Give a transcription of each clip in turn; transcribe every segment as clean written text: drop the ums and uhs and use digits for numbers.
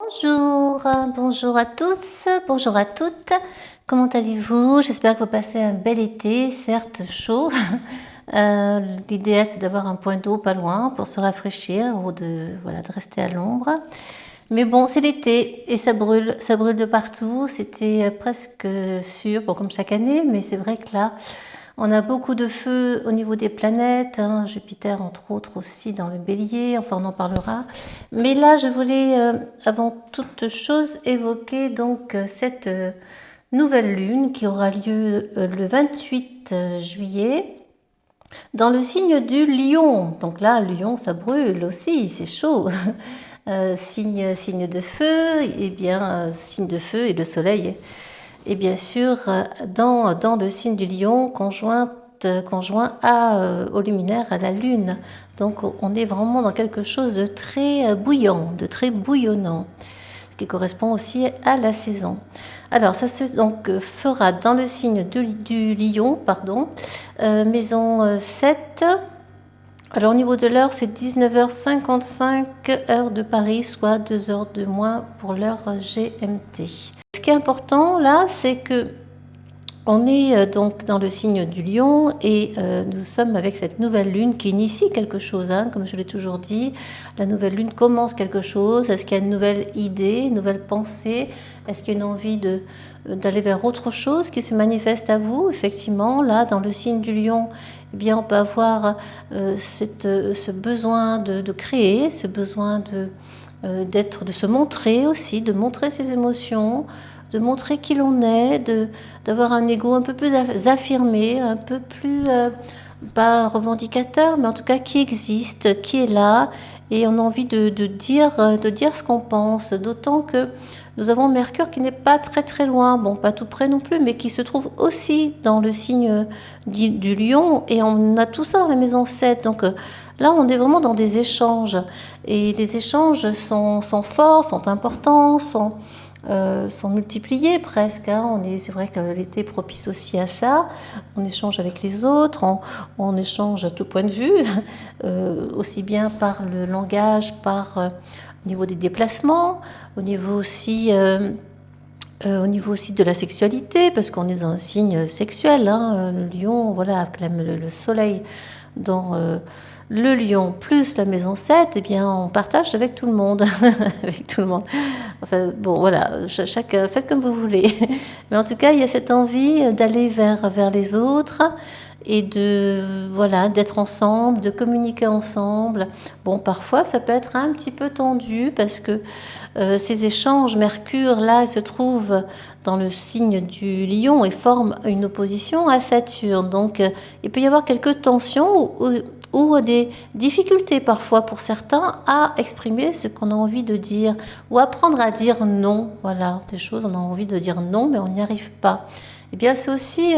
Bonjour, bonjour à tous, bonjour à toutes. Comment allez-vous? J'espère que vous passez un bel été, certes chaud. L'idéal c'est d'avoir un point d'eau pas loin pour se rafraîchir ou de rester à l'ombre. Mais bon, c'est l'été et ça brûle de partout. C'était presque sûr, bon, comme chaque année, mais c'est vrai que là, on a beaucoup de feux au niveau des planètes, hein, Jupiter entre autres aussi dans le Bélier, enfin on en parlera. Mais là, je voulais avant toute chose évoquer donc cette nouvelle lune qui aura lieu le 28 juillet dans le signe du Lion. Donc là, Lion, ça brûle aussi, c'est chaud. Signe de feu, et bien signe de feu et le soleil. Et bien sûr, dans le signe du Lion, conjoint au luminaire, à la lune. Donc on est vraiment dans quelque chose de très bouillant, de très bouillonnant, ce qui correspond aussi à la saison. Alors ça se fera dans le signe du Lion, maison 7. Alors au niveau de l'heure, c'est 19h55 heure de Paris, soit 2 heures de moins pour l'heure GMT. Ce qui est important là, c'est que on est donc dans le signe du Lion et nous sommes avec cette nouvelle lune qui initie quelque chose, hein, comme je l'ai toujours dit. La nouvelle lune commence quelque chose. Est-ce qu'il y a une nouvelle idée, une nouvelle pensée? Est-ce qu'il y a une envie d'aller vers autre chose qui se manifeste à vous? Effectivement, là, dans le signe du Lion, eh bien, on peut avoir ce besoin de créer, ce besoin de se montrer aussi, de montrer ses émotions, de montrer qui l'on est, d'avoir un ego un peu plus affirmé, un peu plus, pas revendicateur, mais en tout cas qui existe, qui est là, et on a envie de dire ce qu'on pense, d'autant que nous avons Mercure qui n'est pas très très loin, bon pas tout près non plus, mais qui se trouve aussi dans le signe du Lion, et on a tout ça dans la maison 7, donc là on est vraiment dans des échanges, et les échanges sont forts, sont importants, sont multipliés presque, hein. C'est vrai que l'été est propice aussi à ça. On échange avec les autres, on échange à tout point de vue, aussi bien par le langage, au niveau des déplacements, au niveau aussi de la sexualité, parce qu'on est dans un signe sexuel, hein. Le Lion, voilà, acclame le soleil dans le Lion plus la maison 7, eh bien, on partage avec tout le monde. Avec tout le monde. Enfin, bon, voilà, chacun, faites comme vous voulez. Mais en tout cas, il y a cette envie d'aller vers les autres et d'être ensemble, de communiquer ensemble. Bon, parfois, ça peut être un petit peu tendu parce que ces échanges, Mercure, là, se trouve dans le signe du Lion et forme une opposition à Saturne. Donc, il peut y avoir quelques tensions ou des difficultés parfois pour certains à exprimer ce qu'on a envie de dire ou apprendre à dire non. Voilà, des choses, on a envie de dire non, mais on n'y arrive pas. Eh bien, c'est aussi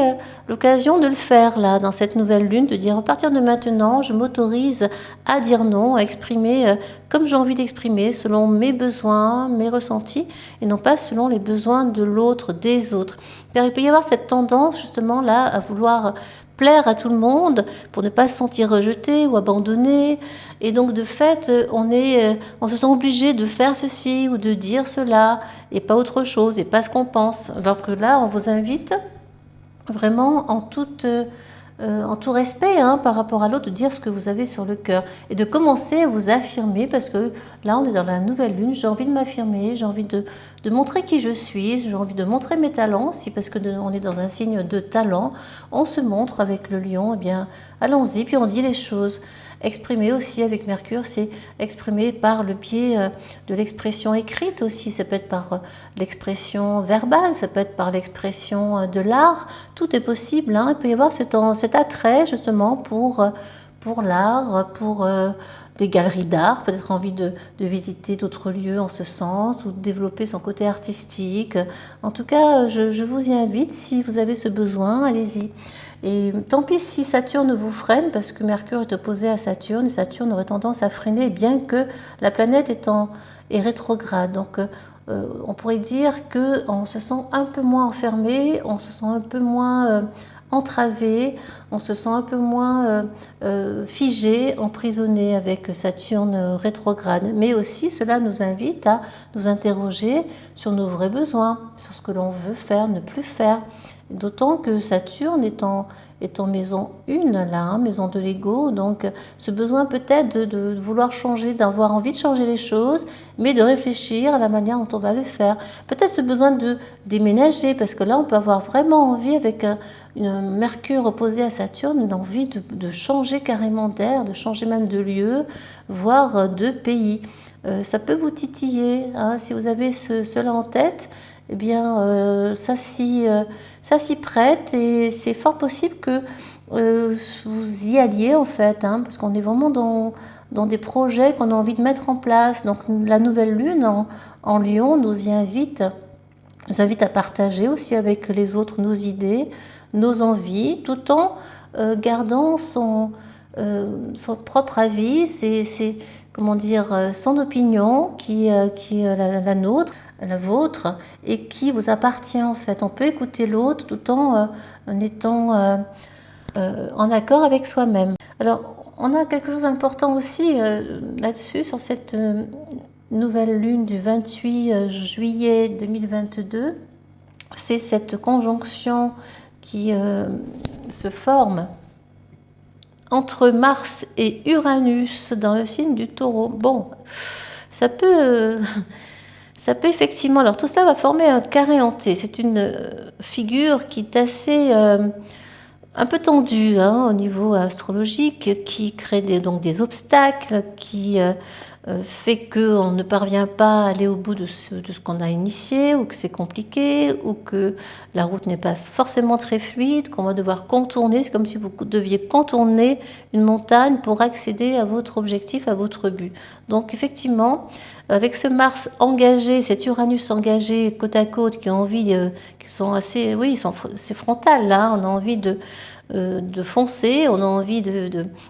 l'occasion de le faire, là, dans cette nouvelle lune, de dire à partir de maintenant, je m'autorise à dire non, à exprimer comme j'ai envie d'exprimer, selon mes besoins, mes ressentis, et non pas selon les besoins de l'autre, des autres. Car il peut y avoir cette tendance, justement, là, à vouloir plaire à tout le monde pour ne pas se sentir rejeté ou abandonné. Et donc, de fait, on se sent obligé de faire ceci ou de dire cela et pas autre chose et pas ce qu'on pense. Alors que là, on vous invite vraiment en tout respect, hein, par rapport à l'autre, de dire ce que vous avez sur le cœur et de commencer à vous affirmer, parce que là on est dans la nouvelle lune, j'ai envie de m'affirmer, j'ai envie de montrer qui je suis, j'ai envie de montrer mes talents aussi, parce que on est dans un signe de talent, on se montre avec le Lion, eh bien allons-y, puis on dit les choses. Exprimer aussi avec Mercure, c'est exprimer par le biais de l'expression écrite aussi, ça peut être par l'expression verbale, ça peut être par l'expression de l'art, tout est possible, hein. Il peut y avoir cet attrait justement pour l'art, pour des galeries d'art, peut-être envie de visiter d'autres lieux en ce sens, ou de développer son côté artistique. En tout cas, je vous y invite, si vous avez ce besoin, allez-y. Et tant pis si Saturne vous freine, parce que Mercure est opposé à Saturne, et Saturne aurait tendance à freiner, bien que la planète est rétrograde. Donc on pourrait dire qu'on se sent un peu moins enfermé, on se sent un peu moins entravé, on se sent un peu moins figé, emprisonné avec Saturne rétrograde. Mais aussi, cela nous invite à nous interroger sur nos vrais besoins, sur ce que l'on veut faire, ne plus faire. D'autant que Saturne est en maison 1, là, hein, maison de l'ego, donc ce besoin peut-être de vouloir changer, d'avoir envie de changer les choses, mais de réfléchir à la manière dont on va le faire. Peut-être ce besoin de déménager, parce que là on peut avoir vraiment envie, avec une Mercure opposé à Saturne, une envie de changer carrément d'air, de changer même de lieu, voire de pays. Ça peut vous titiller, hein, si vous avez cela en tête. Eh bien, ça s'y prête, et c'est fort possible que vous y alliez en fait, hein, parce qu'on est vraiment dans des projets qu'on a envie de mettre en place. Donc la nouvelle lune en Lion nous invite à partager aussi avec les autres nos idées, nos envies, tout en gardant son propre avis, comment dire, son opinion qui est la nôtre, la vôtre, et qui vous appartient en fait. On peut écouter l'autre tout en étant en accord avec soi-même. Alors, on a quelque chose d'important aussi là-dessus, sur cette nouvelle lune du 28 juillet 2022. C'est cette conjonction qui se forme entre Mars et Uranus dans le signe du Taureau. Bon, ça peut effectivement... Alors tout cela va former un carré hanté. C'est une figure qui est assez un peu tendue, hein, au niveau astrologique, qui crée donc des obstacles, qui fait qu'on ne parvient pas à aller au bout de ce qu'on a initié, ou que c'est compliqué, ou que la route n'est pas forcément très fluide, qu'on va devoir contourner. C'est comme si vous deviez contourner une montagne pour accéder à votre objectif, à votre but. Donc effectivement, avec ce Mars engagé, cet Uranus engagé côte à côte, qui ont envie, qui sont assez, oui, c'est frontal là, on a envie de foncer, on a envie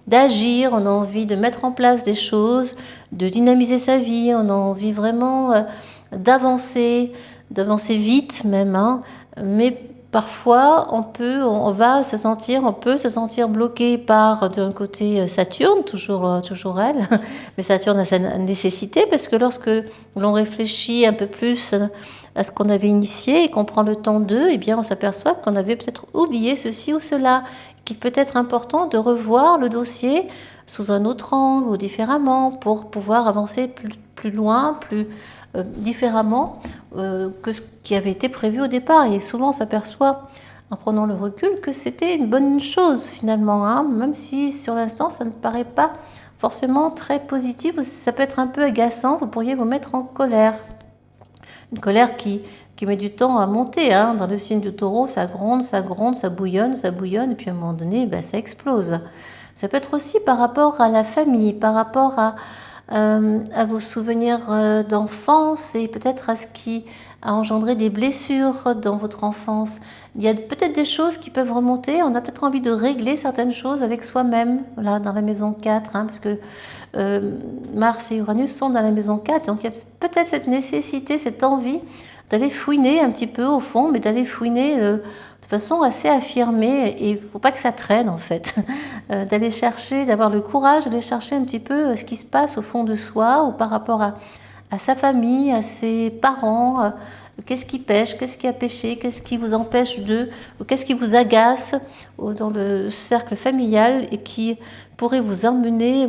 d'agir, on a envie de mettre en place des choses, de dynamiser sa vie, on a envie vraiment d'avancer vite même, hein. Mais parfois on peut se sentir bloqué par d'un côté Saturne, toujours elle, mais Saturne a sa nécessité, parce que lorsque l'on réfléchit un peu plus à ce qu'on avait initié et qu'on prend le temps d'eux, eh bien on s'aperçoit qu'on avait peut-être oublié ceci ou cela, qu'il peut être important de revoir le dossier sous un autre angle ou différemment, pour pouvoir avancer plus loin, plus différemment que ce qui avait été prévu au départ. Et souvent on s'aperçoit, en prenant le recul, que c'était une bonne chose finalement, hein, même si sur l'instant ça ne paraît pas forcément très positif, ça peut être un peu agaçant, vous pourriez vous mettre en colère. Une colère qui met du temps à monter, hein. Dans le signe du Taureau, ça gronde, ça bouillonne, et puis à un moment donné, ça explose. Ça peut être aussi par rapport à la famille, par rapport à vos souvenirs d'enfance, et peut-être à ce qui a engendré des blessures dans votre enfance. Il y a peut-être des choses qui peuvent remonter, on a peut-être envie de régler certaines choses avec soi-même, là, dans la maison 4, hein, parce que Mars et Uranus sont dans la maison 4, donc il y a peut-être cette nécessité, cette envie d'aller fouiner un petit peu au fond, mais d'aller fouiner de façon assez affirmée, et il ne faut pas que ça traîne en fait, d'aller chercher, d'avoir le courage d'aller chercher un petit peu ce qui se passe au fond de soi, ou par rapport à sa famille, à ses parents, qu'est-ce qui pêche, qu'est-ce qui a péché, qu'est-ce qui vous empêche ou qu'est-ce qui vous agace dans le cercle familial, et qui pourrait vous amener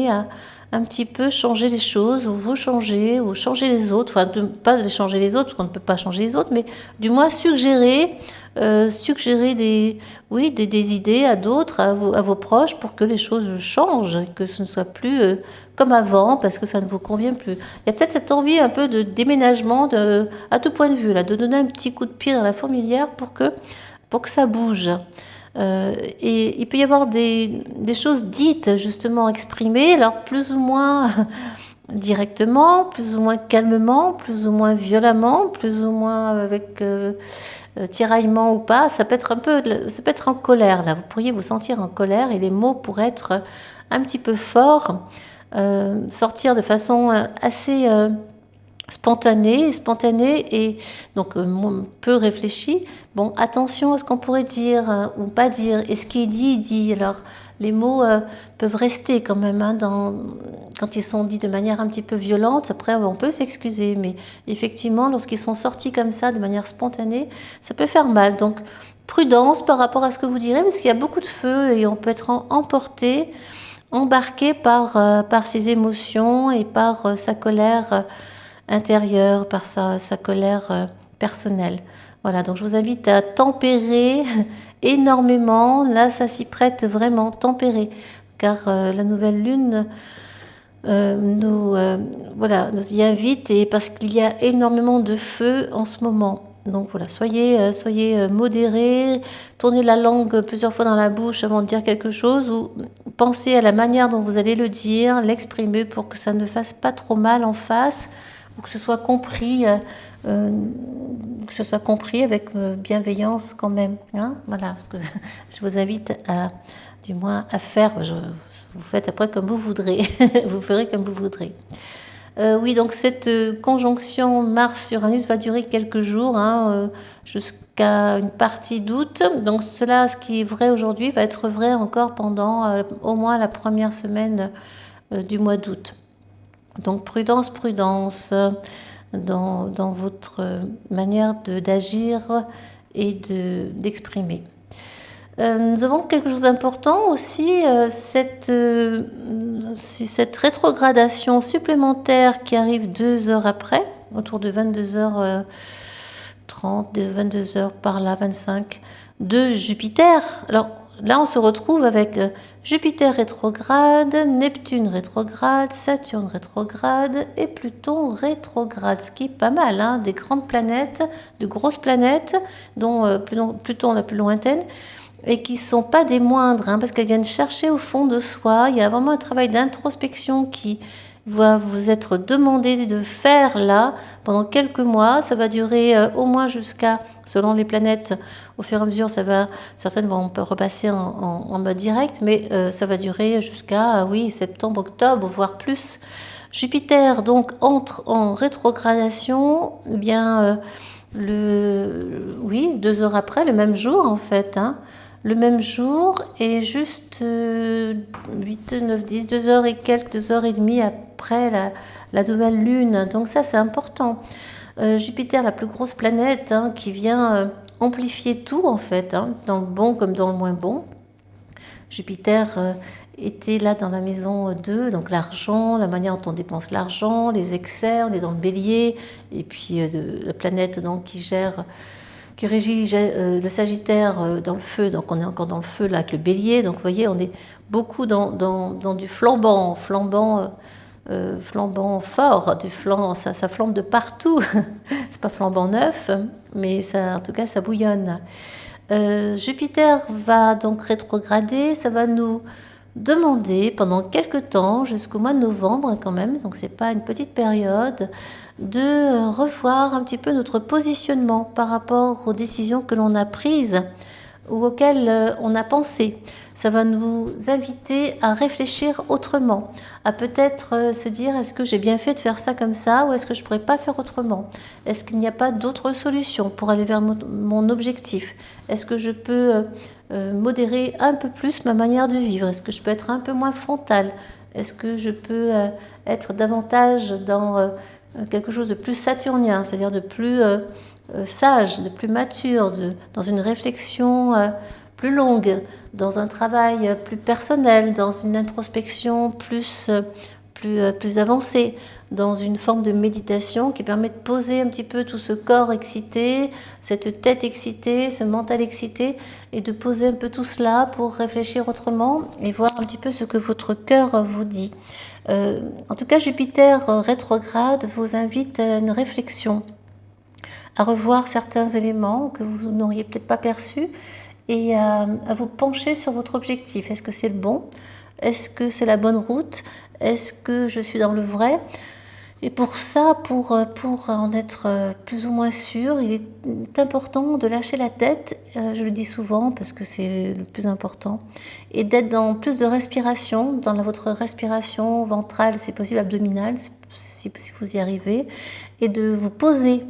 à un petit peu changer les choses, ou vous changer, ou changer les autres, enfin pas les changer les autres, parce qu'on ne peut pas changer les autres, mais du moins suggérer des idées à d'autres, à vos proches, pour que les choses changent, que ce ne soit plus comme avant, parce que ça ne vous convient plus. Il y a peut-être cette envie un peu de déménagement à tout point de vue, là, de donner un petit coup de pied dans la fourmilière pour que ça bouge. Et il peut y avoir des choses dites, justement exprimées, alors plus ou moins directement, plus ou moins calmement, plus ou moins violemment, plus ou moins avec tiraillement ou pas. Ça peut être en colère, là. Vous pourriez vous sentir en colère, et les mots pourraient être un petit peu forts, sortir de façon assez spontané et donc peu réfléchi. Bon, attention à ce qu'on pourrait dire ou pas dire. Et ce qui est dit. Alors, les mots peuvent rester quand même quand ils sont dits de manière un petit peu violente. Après, on peut s'excuser, mais effectivement, lorsqu'ils sont sortis comme ça, de manière spontanée, ça peut faire mal. Donc, prudence par rapport à ce que vous direz, parce qu'il y a beaucoup de feu et on peut être embarqué par ses émotions et par sa colère intérieure, par sa colère personnelle. Voilà, donc je vous invite à tempérer énormément. Là, ça s'y prête vraiment, tempérer, car la nouvelle lune nous y invite, et parce qu'il y a énormément de feu en ce moment. Donc voilà, soyez modérés, tournez la langue plusieurs fois dans la bouche avant de dire quelque chose, ou pensez à la manière dont vous allez le dire, l'exprimer pour que ça ne fasse pas trop mal en face, ou que ce soit compris avec bienveillance quand même. Hein, voilà, ce que je vous invite du moins à faire. Vous faites après comme vous voudrez, vous ferez comme vous voudrez. Oui, donc cette conjonction Mars-Uranus va durer quelques jours, jusqu'à une partie d'août. Donc cela, ce qui est vrai aujourd'hui, va être vrai encore pendant au moins la première semaine du mois d'août. Donc prudence dans votre manière d'agir et d'exprimer. Nous avons quelque chose d'important aussi, c'est cette rétrogradation supplémentaire qui arrive 2 heures après, autour de 22h30, 22h par là, 25, de Jupiter. Alors là, on se retrouve avec Jupiter rétrograde, Neptune rétrograde, Saturne rétrograde et Pluton rétrograde, ce qui est pas mal, hein, des grandes planètes, de grosses planètes, dont Pluton la plus lointaine, et qui ne sont pas des moindres, hein, parce qu'elles viennent chercher au fond de soi. Il y a vraiment un travail d'introspection qui va vous être demandé de faire là pendant quelques mois. Ça va durer au moins jusqu'à, selon les planètes, au fur et à mesure, certaines vont repasser en mode direct, mais ça va durer jusqu'à septembre, octobre, voire plus. Jupiter donc entre en rétrogradation, 2 heures après, le même jour en fait, hein. Le même jour et juste 8, 9, 10, 2 heures et quelques, 2 heures et demie après la nouvelle lune. Donc ça, c'est important. Jupiter, la plus grosse planète, hein, qui vient amplifier tout en fait, hein, dans le bon comme dans le moins bon. Jupiter était là dans la maison 2, donc l'argent, la manière dont on dépense l'argent, les excès, on est dans le bélier, et puis la planète donc qui régit le Sagittaire dans le feu, donc on est encore dans le feu là avec le bélier, donc vous voyez on est beaucoup dans du flambant fort, ça flambe de partout, c'est pas flambant neuf, mais ça, en tout cas ça bouillonne. Jupiter va donc rétrograder, ça va nous demander pendant quelques temps, jusqu'au mois de novembre quand même, donc c'est pas une petite période, de revoir un petit peu notre positionnement par rapport aux décisions que l'on a prises ou auxquelles on a pensé. Ça va nous inviter à réfléchir autrement, à peut-être se dire est-ce que j'ai bien fait de faire ça comme ça ou est-ce que je pourrais pas faire autrement? Est-ce qu'il n'y a pas d'autres solutions pour aller vers mon objectif? Est-ce que je peux modérer un peu plus ma manière de vivre? Est-ce que je peux être un peu moins frontale? Est-ce que je peux être davantage dans quelque chose de plus saturnien, c'est-à-dire de plus sage, de plus mature, dans une réflexion plus longue, dans un travail plus personnel, dans une introspection plus avancée, dans une forme de méditation qui permet de poser un petit peu tout ce corps excité, cette tête excitée, ce mental excité, et de poser un peu tout cela pour réfléchir autrement et voir un petit peu ce que votre cœur vous dit. En tout cas, Jupiter rétrograde vous invite à une réflexion, à revoir certains éléments que vous n'auriez peut-être pas perçus et à vous pencher sur votre objectif. Est-ce que c'est le bon? Est-ce que c'est la bonne route? Est-ce que je suis dans le vrai? Et pour ça, pour en être plus ou moins sûr, il est important de lâcher la tête, je le dis souvent parce que c'est le plus important, et d'être dans plus de respiration, dans votre respiration ventrale, c'est possible abdominale, si vous y arrivez, et de vous poser,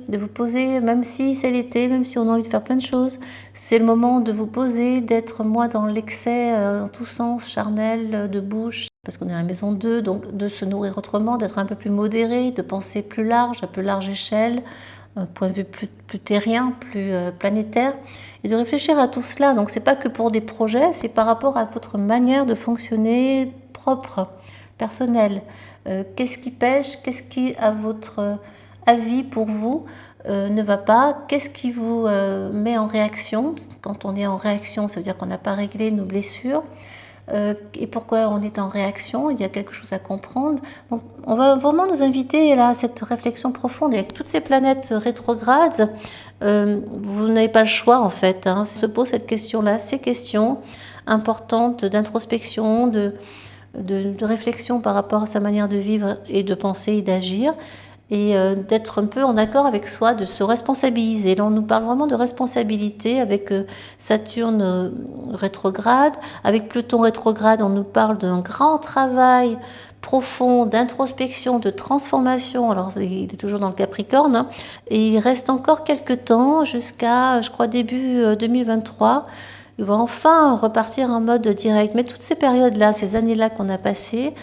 même si c'est l'été, même si on a envie de faire plein de choses, c'est le moment de vous poser, d'être moins dans l'excès, en tous sens, charnel, de bouche, parce qu'on est à la maison 2, donc de se nourrir autrement, d'être un peu plus modéré, de penser plus large, à plus large échelle, un point de vue plus terrien, plus planétaire, et de réfléchir à tout cela. Donc c'est pas que pour des projets, c'est par rapport à votre manière de fonctionner propre, personnelle. Qu'est-ce qui pêche, qu'est-ce qui, à votre avis pour vous, ne va pas, qu'est-ce qui vous met en réaction. Quand on est en réaction, ça veut dire qu'on n'a pas réglé nos blessures. Et pourquoi on est en réaction, il y a quelque chose à comprendre. Donc, on va vraiment nous inviter là, à cette réflexion profonde. Et avec toutes ces planètes rétrogrades, vous n'avez pas le choix en fait. Se pose cette question-là, ces questions importantes d'introspection, de réflexion par rapport à sa manière de vivre et de penser et d'agir. Et d'être un peu en accord avec soi, de se responsabiliser. Là, on nous parle vraiment de responsabilité avec Saturne rétrograde. Avec Pluton rétrograde, on nous parle d'un grand travail profond d'introspection, de transformation. Alors, il est toujours dans le Capricorne. Et il reste encore quelques temps jusqu'à, je crois, début 2023. Il va enfin repartir en mode direct. Mais toutes ces périodes-là, ces années-là qu'on a passées,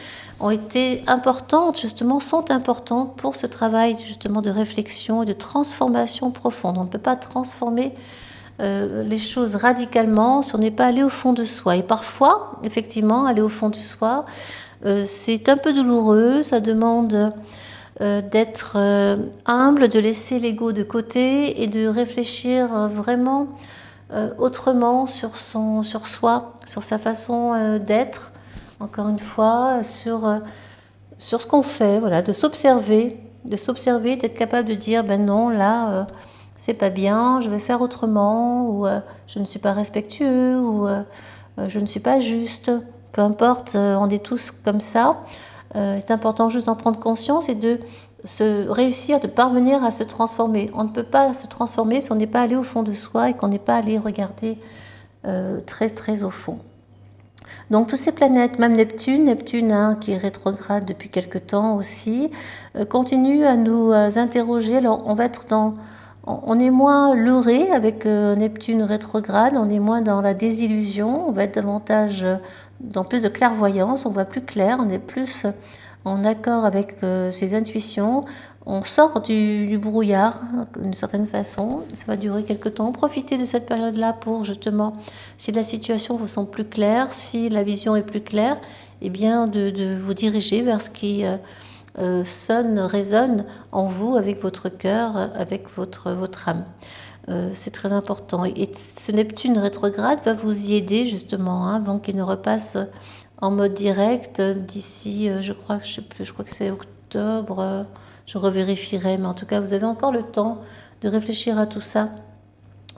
ont été importantes, justement, sont importantes pour ce travail justement de réflexion et de transformation profonde. On ne peut pas transformer les choses radicalement si on n'est pas allé au fond de soi. Et parfois, effectivement, aller au fond de soi, c'est un peu douloureux, ça demande d'être humble, de laisser l'ego de côté et de réfléchir vraiment autrement sur soi, sur sa façon d'être. Encore une fois, sur ce qu'on fait, voilà, de s'observer, d'être capable de dire, ben non, là, c'est pas bien, je vais faire autrement, ou je ne suis pas respectueux, ou je ne suis pas juste. Peu importe, on est tous comme ça. C'est important juste d'en prendre conscience et de réussir, de parvenir à se transformer. On ne peut pas se transformer si on n'est pas allé au fond de soi et qu'on n'est pas allé regarder très très au fond. Donc toutes ces planètes, même Neptune qui est rétrograde depuis quelque temps aussi, continue à nous interroger. Alors on va être on est moins leurré avec Neptune rétrograde, on est moins dans la désillusion, on va être davantage dans plus de clairvoyance, on voit plus clair, on est plus en accord avec ses intuitions. On sort du brouillard d'une certaine façon, ça va durer quelques temps. Profitez de cette période-là pour justement, si la situation vous semble plus claire, si la vision est plus claire, eh bien de vous diriger vers ce qui résonne en vous, avec votre cœur, avec votre âme. C'est très important. Et ce Neptune rétrograde va vous y aider justement, avant qu'il ne repasse en mode direct d'ici, je crois que c'est octobre. Je revérifierai, mais en tout cas, vous avez encore le temps de réfléchir à tout ça.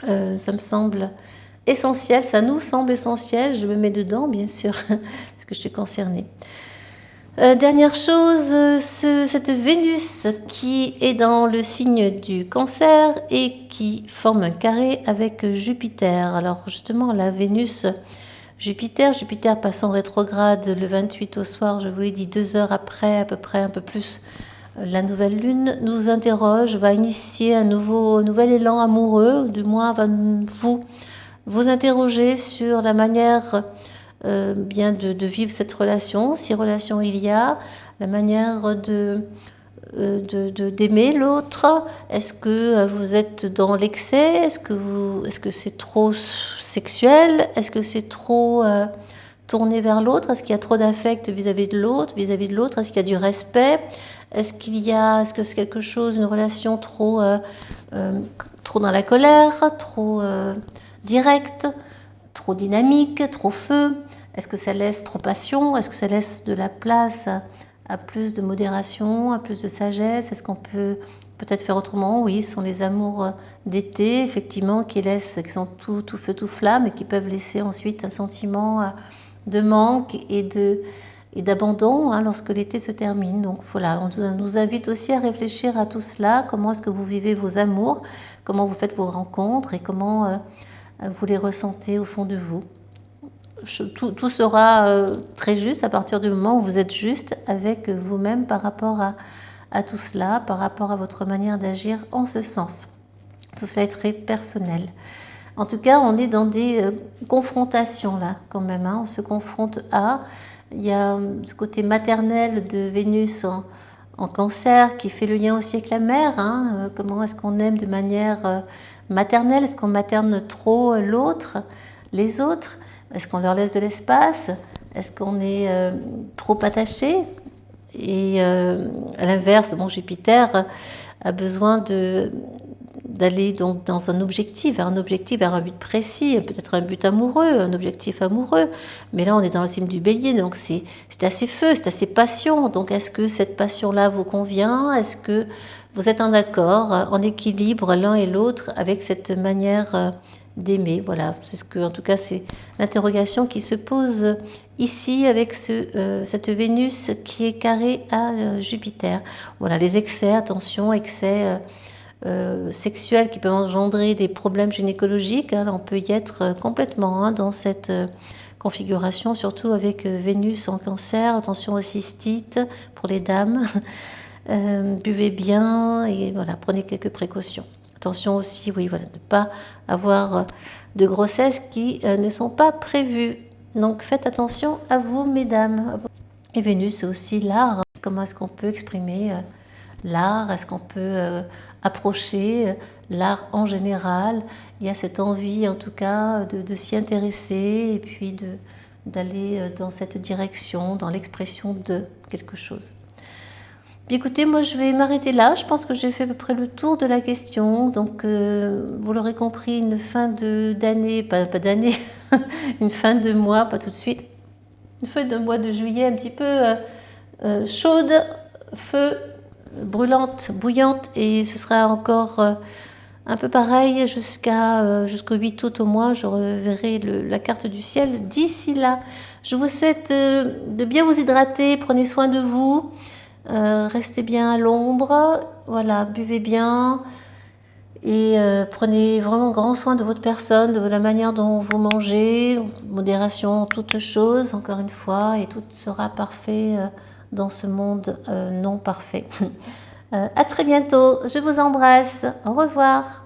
Ça me semble essentiel, ça nous semble essentiel. Je me mets dedans, bien sûr, parce que je suis concernée. Dernière chose, cette Vénus qui est dans le signe du Cancer et qui forme un carré avec Jupiter. Alors justement, la Vénus, Jupiter passant rétrograde le 28 au soir, je vous l'ai dit 2 heures après, à peu près, un peu plus. La nouvelle lune nous interroge, va initier un nouvel élan amoureux, du moins va vous interroger sur la manière bien de vivre cette relation, si relation il y a, la manière d'aimer l'autre. Est-ce que vous êtes dans l'excès? Est-ce que c'est trop sexuel? Est-ce que c'est trop tourné vers l'autre? Est-ce qu'il y a trop d'affect vis-à-vis de l'autre? Est-ce qu'il y a du respect? Est-ce que c'est quelque chose, une relation trop dans la colère, trop directe, trop dynamique, trop feu? Est-ce que ça laisse trop passion? Est-ce que ça laisse de la place à plus de modération, à plus de sagesse? Est-ce qu'on peut peut-être faire autrement? Oui, ce sont les amours d'été, effectivement, qui sont tout feu, tout flamme, et qui peuvent laisser ensuite un sentiment de manque et d'abandon lorsque l'été se termine. Donc voilà, on nous invite aussi à réfléchir à tout cela. Comment est-ce que vous vivez vos amours? Comment vous faites vos rencontres? Et comment vous les ressentez au fond de vous? Tout sera très juste à partir du moment où vous êtes juste avec vous-même par rapport à tout cela par rapport à votre manière d'agir en ce sens. Tout cela est très personnel. En tout cas, on est dans des confrontations là quand même. On se confronte à... Il y a ce côté maternel de Vénus en Cancer qui fait le lien aussi avec la mère. Comment est-ce qu'on aime de manière maternelle? Est-ce qu'on materne trop l'autre, les autres? Est-ce qu'on leur laisse de l'espace? Est-ce qu'on est trop attaché? Et à l'inverse, Jupiter a besoin d'aller donc dans un objectif, vers un but précis, peut-être un but amoureux, un objectif amoureux. Mais là, on est dans le signe du Bélier, donc c'est assez feu, c'est assez passion. Donc, est-ce que cette passion-là vous convient? Est-ce que vous êtes en accord, en équilibre l'un et l'autre avec cette manière d'aimer? Voilà, c'est ce que, en tout cas, c'est l'interrogation qui se pose ici avec cette Vénus qui est carrée à Jupiter. Voilà, les excès, attention, excès sexuels qui peuvent engendrer des problèmes gynécologiques. Là, on peut y être complètement dans cette configuration, surtout avec Vénus en Cancer. Attention aux cystites pour les dames. Buvez bien et voilà, prenez quelques précautions. Attention aussi, oui, voilà, de ne pas avoir de grossesses qui ne sont pas prévues. Donc faites attention à vous, mesdames. Et Vénus, c'est aussi l'art. Comment est-ce qu'on peut exprimer l'art? Est-ce qu'on peut approcher l'art en général? Il y a cette envie, en tout cas, de s'y intéresser et puis d'aller dans cette direction, dans l'expression de quelque chose. Écoutez, moi je vais m'arrêter là. Je pense que j'ai fait à peu près le tour de la question. Donc, vous l'aurez compris, une fin d'année, pas d'année, une fin de mois, pas tout de suite. Une fin de mois de juillet un petit peu chaude, feu, brûlante, bouillante. Et ce sera encore un peu pareil jusqu'au 8 août au moins. Je reverrai la carte du ciel d'ici là. Je vous souhaite de bien vous hydrater. Prenez soin de vous. Restez bien à l'ombre, voilà, buvez bien et prenez vraiment grand soin de votre personne, de la manière dont vous mangez, modération en toutes choses, encore une fois, et tout sera parfait dans ce monde non parfait. À très bientôt, je vous embrasse, au revoir.